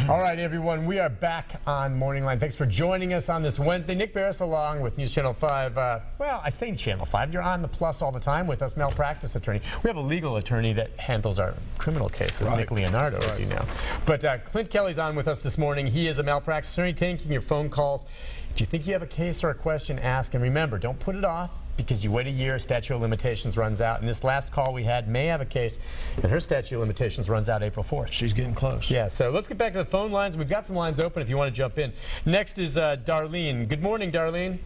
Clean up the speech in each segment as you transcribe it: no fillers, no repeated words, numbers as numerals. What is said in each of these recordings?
All right, everyone, we are back on MorningLine. Thanks for joining us on this Wednesday. Nick Barris along with News Channel 5. Well, I say Channel 5. You're on the Plus all the time with us, malpractice attorney. We have a legal attorney that handles our criminal cases, Nick Leonardo, as you know. But Clint Kelly's on with us this morning. He is a malpractice attorney taking your phone calls. If you think you have a case or a question, ask. And remember, don't put it off because you wait a year, statute of limitations runs out. And this last call we had may have a case, and her statute of limitations runs out April 4th. She's getting close. Yeah, so let's get back to the phone lines. We've got some lines open if you want to jump in. Next is Darlene. Good morning, Darlene.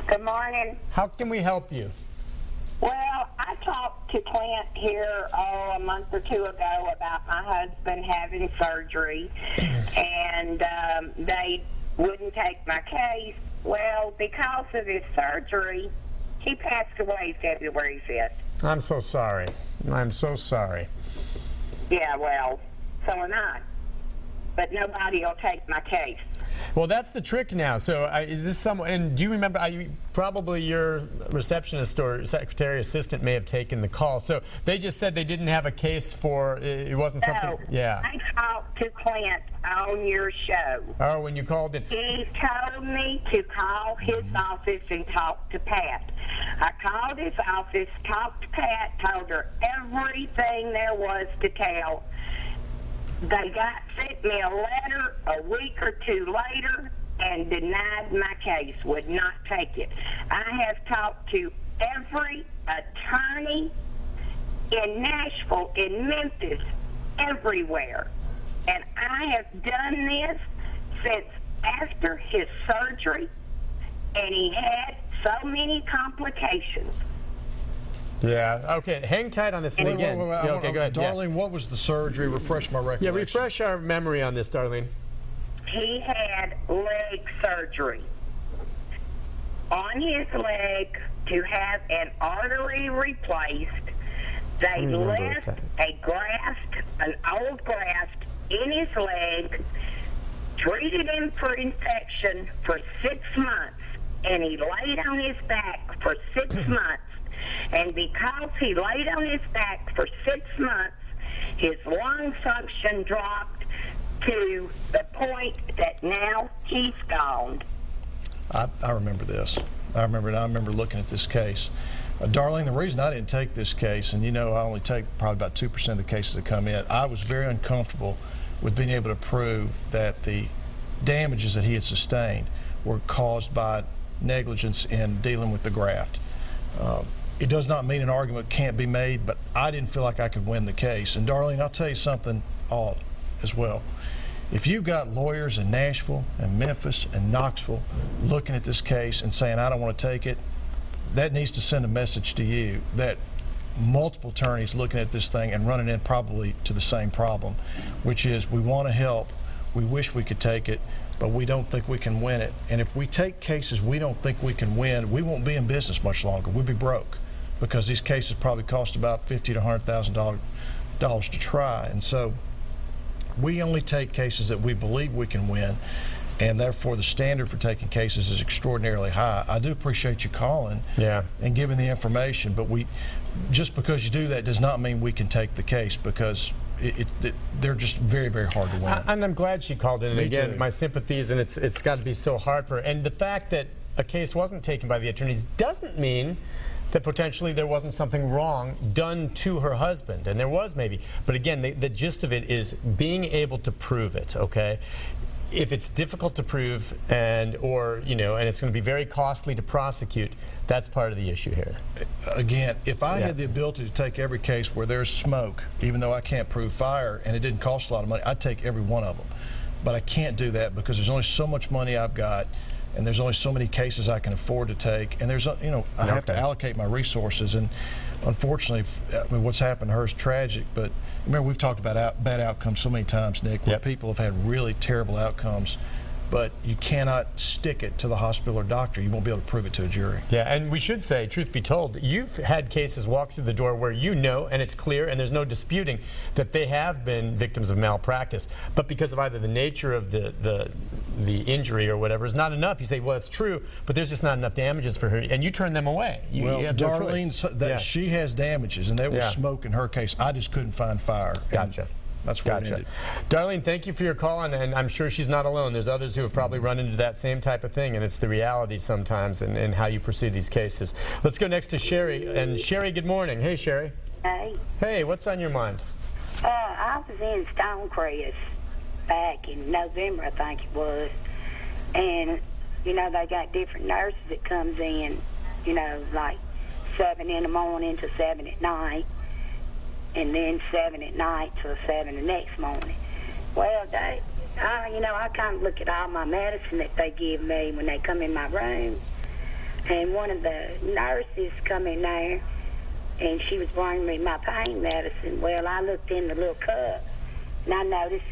Good morning. How can we help you? Well, I talked to Clint here a month or two ago about my husband having surgery, and they wouldn't take my case. Well, because of his surgery, he passed away February 5th. I'm so sorry. I'm so sorry. Yeah, well, so am I. But nobody will take my case. Well, that's the trick now. So this is someone, and do you remember, probably your receptionist or secretary assistant may have taken the call. So they just said they didn't have a case for, it wasn't something, No, yeah. I talked to Clint on your show. Oh, when you called it. He told me to call his office and talk to Pat. I called his office, talked to Pat, told her everything there was to tell. They sent me a letter a week or two later and denied my case, would not take it. I have talked to every attorney in Nashville, in Memphis, everywhere. And I have done this since after his surgery, and he had so many complications. Yeah, okay, hang tight on this. And again, wait, okay, go ahead. Darlene, what was the surgery? Refresh my recollection. Yeah, refresh our memory on this, Darlene. He had leg surgery on his leg to have an artery replaced. They left a graft, an old graft, in his leg, treated him for infection for 6 months, and he laid on his back for 6 months. And because he laid on his back for 6 months, his lung function dropped to the point that now he's gone. I remember this. I remember looking at this case. Darlene, the reason I didn't take this case, and you know I only take probably about 2% of the cases that come in, I was very uncomfortable with being able to prove that the damages that he had sustained were caused by negligence in dealing with the graft. It does not mean an argument can't be made, but I didn't feel like I could win the case. And Darlene, I'll tell you something as well. If you've got lawyers in Nashville and Memphis and Knoxville looking at this case and saying, I don't want to take it, that needs to send a message to you that multiple attorneys looking at this thing and running in probably to the same problem, which is we want to help, we wish we could take it, but we don't think we can win it. And if we take cases we don't think we can win, we won't be in business much longer. We'll be broke because these cases probably cost about $50,000 to $100,000 to try. And so we only take cases that we believe we can win, and therefore the standard for taking cases is extraordinarily high. I do appreciate you calling and giving the information, but just because you do that does not mean we can take the case, because they're just very, very hard to win. And I'm glad she called in. And Me again, too. my sympathies, and it's got to be so hard for her. And the fact that a case wasn't taken by the attorneys doesn't mean that potentially there wasn't something wrong done to her husband, and there was maybe. But again, the gist of it is being able to prove it, okay? If it's difficult to prove and it's going to be very costly to prosecute, that's part of the issue here. Again, if I had the ability to take every case where there's smoke, even though I can't prove fire and it didn't cost a lot of money, I'd take every one of them. But I can't do that because there's only so much money I've got, and there's only so many cases I can afford to take, and there's I have to allocate my resources. And unfortunately, what's happened to her is tragic. But remember, we've talked about bad outcomes so many times, Nick, where people have had really terrible outcomes. But you cannot stick it to the hospital or doctor. You won't be able to prove it to a jury. Yeah, and we should say, truth be told, you've had cases walk through the door where you know, and it's clear, and there's no disputing that they have been victims of malpractice. But because of either the nature of the injury or whatever is not enough, you say, well, it's true, but there's just not enough damages for her, and you turn them away. You have no choice. Darlene, she has damages, and there was smoke in her case. I just couldn't find fire. Gotcha. That's where it Gotcha. ended. Darlene, thank you for your call, and I'm sure she's not alone. There's others who have probably run into that same type of thing, and it's the reality sometimes in how you pursue these cases. Let's go next to Sherry. And Sherry, good morning. Hey, Sherry. Hey, Hey, what's on your mind? I was in Stonecrest back in November, I think it was, and they got different nurses that comes in, like 7 in the morning to 7 at night, and then 7 at night to 7 the next morning. Well, I kind of look at all my medicine that they give me when they come in my room, and one of the nurses come in there, and she was bringing me my pain medicine. Well, I looked in the little cup, and I noticed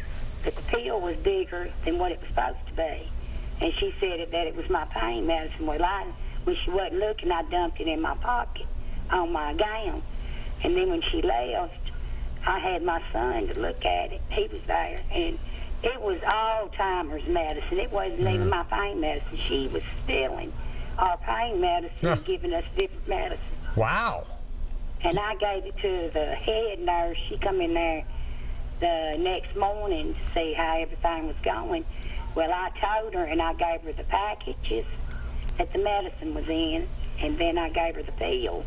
that the pill was bigger than what it was supposed to be. And she said that it was my pain medicine. Well, when she wasn't looking, I dumped it in my pocket on my gown. And then when she left, I had my son to look at it. He was there, and it was Alzheimer's medicine. It wasn't even my pain medicine. She was stealing our pain medicine and giving us different medicine. Wow. And I gave it to the head nurse. She come in there the next morning to see how everything was going. Well, I told her, and I gave her the packages that the medicine was in, and then I gave her the pill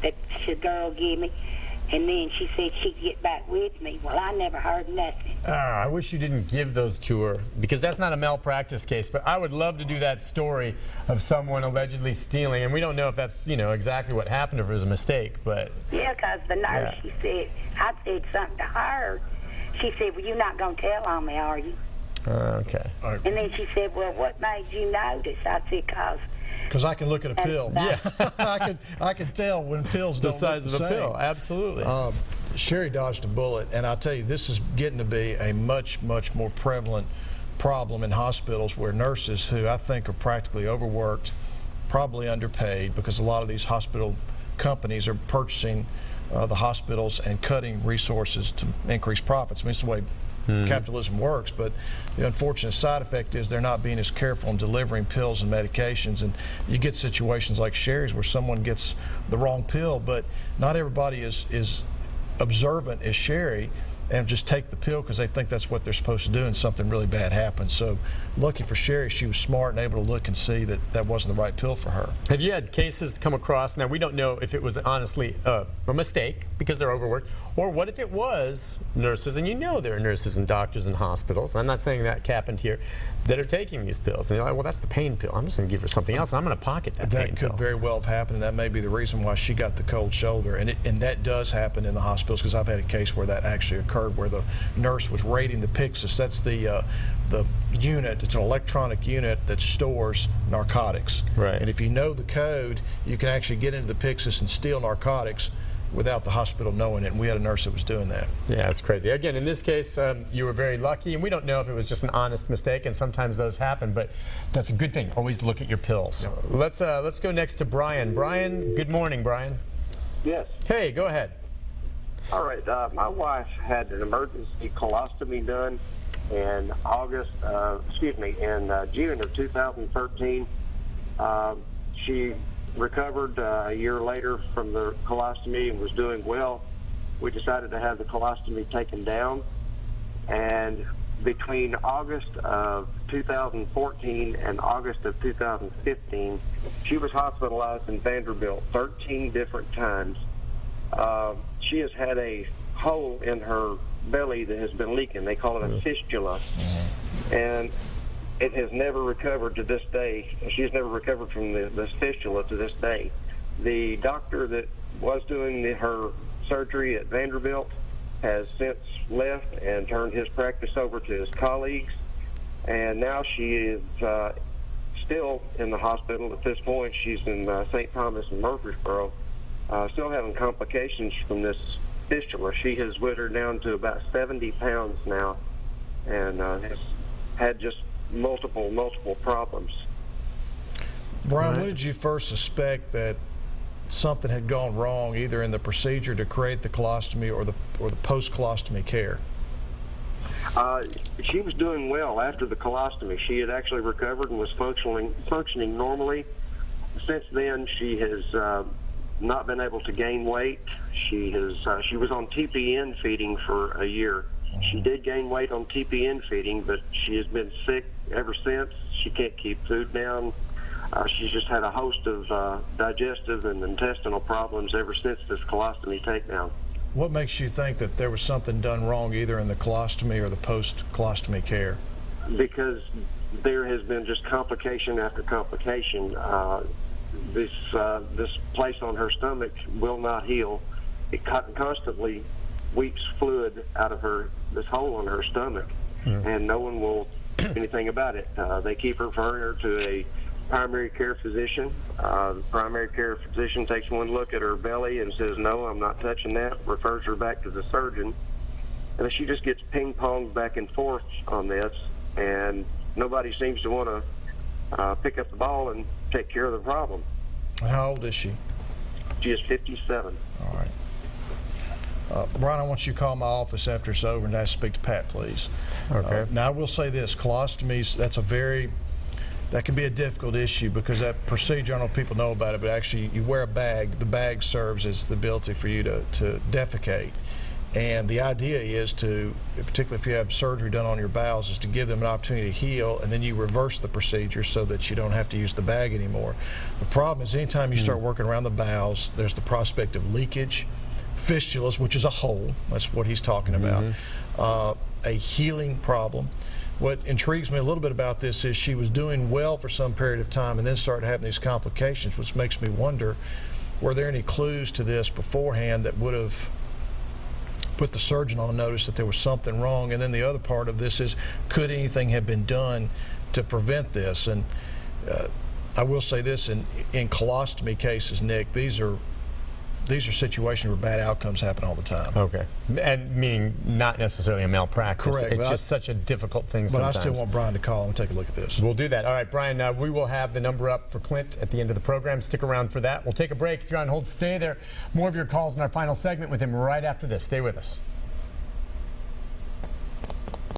that the girl gave me, and then she said she'd get back with me. Well, I never heard nothing. I wish you didn't give those to her, because that's not a malpractice case, but I would love to do that story of someone allegedly stealing, and we don't know if that's, exactly what happened or if it was a mistake, but... Yeah, because the nurse, she said, I said something to her. She said, well, you're not going to tell on me, are you? Okay. And then she said, well, what made you notice? I said, Because I can look at a pill. Yeah. I can tell when pills don't The size look of the a same. pill, absolutely. Sherry dodged a bullet, and I'll tell you, this is getting to be a much, much more prevalent problem in hospitals, where nurses who I think are practically overworked, probably underpaid, because a lot of these hospital companies are purchasing the hospitals and cutting resources to increase profits. I mean, it's the way capitalism works, but the unfortunate side effect is they're not being as careful in delivering pills and medications, and you get situations like Sherry's where someone gets the wrong pill, but not everybody is observant as Sherry and just take the pill because they think that's what they're supposed to do, and something really bad happens. So lucky for Sherry, she was smart and able to look and see that that wasn't the right pill for her. Have you had cases come across, now we don't know if it was honestly a mistake because they're overworked, or what if it was nurses, and there are nurses and doctors in hospitals, I'm not saying that happened here, that are taking these pills, and you're like, well, that's the pain pill, I'm just going to give her something else, and I'm going to pocket that pain pill. That could very well have happened, and that may be the reason why she got the cold shoulder, and that does happen in the hospitals, because I've had a case where that actually occurred, where the nurse was rating the Pyxis. That's the unit. It's an electronic unit that stores narcotics. Right. And if you know the code, you can actually get into the Pyxis and steal narcotics without the hospital knowing it. And we had a nurse that was doing that. Yeah, it's crazy. Again, in this case, you were very lucky, and we don't know if it was just an honest mistake, and sometimes those happen, but that's a good thing. Always look at your pills. Let's go next to Brian. Brian, good morning, Brian. Yes. Hey, go ahead. All right. My wife had an emergency colostomy done in June of 2013. She recovered a year later from the colostomy and was doing well. We decided to have the colostomy taken down, and between August of 2014 and August of 2015, she was hospitalized in Vanderbilt 13 different times. She has had a hole in her belly that has been leaking. They call it a fistula, and it has never recovered to this day. She's never recovered from this fistula to this day. The doctor that was doing her surgery at Vanderbilt has since left and turned his practice over to his colleagues, and now she is still in the hospital. At this point, she's in St. Thomas and Murfreesboro, still having complications from this fistula. She has withered down to about 70 pounds now, and has had just multiple problems. Brian, when did you first suspect that something had gone wrong, either in the procedure to create the colostomy or the post-colostomy care? She was doing well after the colostomy. She had actually recovered and was functioning normally. Since then, she has not been able to gain weight. She was on TPN feeding for a year, She did gain weight on TPN feeding, but she has been sick ever since. She can't keep food down. She's just had a host of digestive and intestinal problems ever since this colostomy takedown. What makes you think that there was something done wrong either in the colostomy or the post-colostomy care? Because there has been just complication after complication. This place on her stomach will not heal. It constantly weeps fluid out of this hole on her stomach, and no one will do anything about it. They keep referring her to a primary care physician. The primary care physician takes one look at her belly and says, no, I'm not touching that, refers her back to the surgeon. And she just gets ping-ponged back and forth on this, and nobody seems to want to pick up the ball and take care of the problem. How old is she? She is 57. All right. Brian, I want you to call my office after it's over and ask to speak to Pat, please. Okay. Now, I will say this, colostomies, that can be a difficult issue because that procedure, I don't know if people know about it, but actually you wear a bag. The bag serves as the ability for you to defecate. And the idea is to, particularly if you have surgery done on your bowels, is to give them an opportunity to heal, and then you reverse the procedure so that you don't have to use the bag anymore. The problem is anytime you start working around the bowels, there's the prospect of leakage, fistulas, which is a hole, that's what he's talking about, a healing problem. What intrigues me a little bit about this is she was doing well for some period of time and then started having these complications, which makes me wonder, were there any clues to this beforehand that would have put the surgeon on notice that there was something wrong? And then the other part of this is, could anything have been done to prevent this? And I will say this, in colostomy cases, Nick, these are situations where bad outcomes happen all the time. Okay. And meaning not necessarily a malpractice. Correct. It's just such a difficult thing But sometimes. I still want Brian to call and take a look at this. We'll do that. All right, Brian, we will have the number up for Clint at the end of the program. Stick around for that. We'll take a break. If you're on hold, stay there. More of your calls in our final segment with him right after this. Stay with us.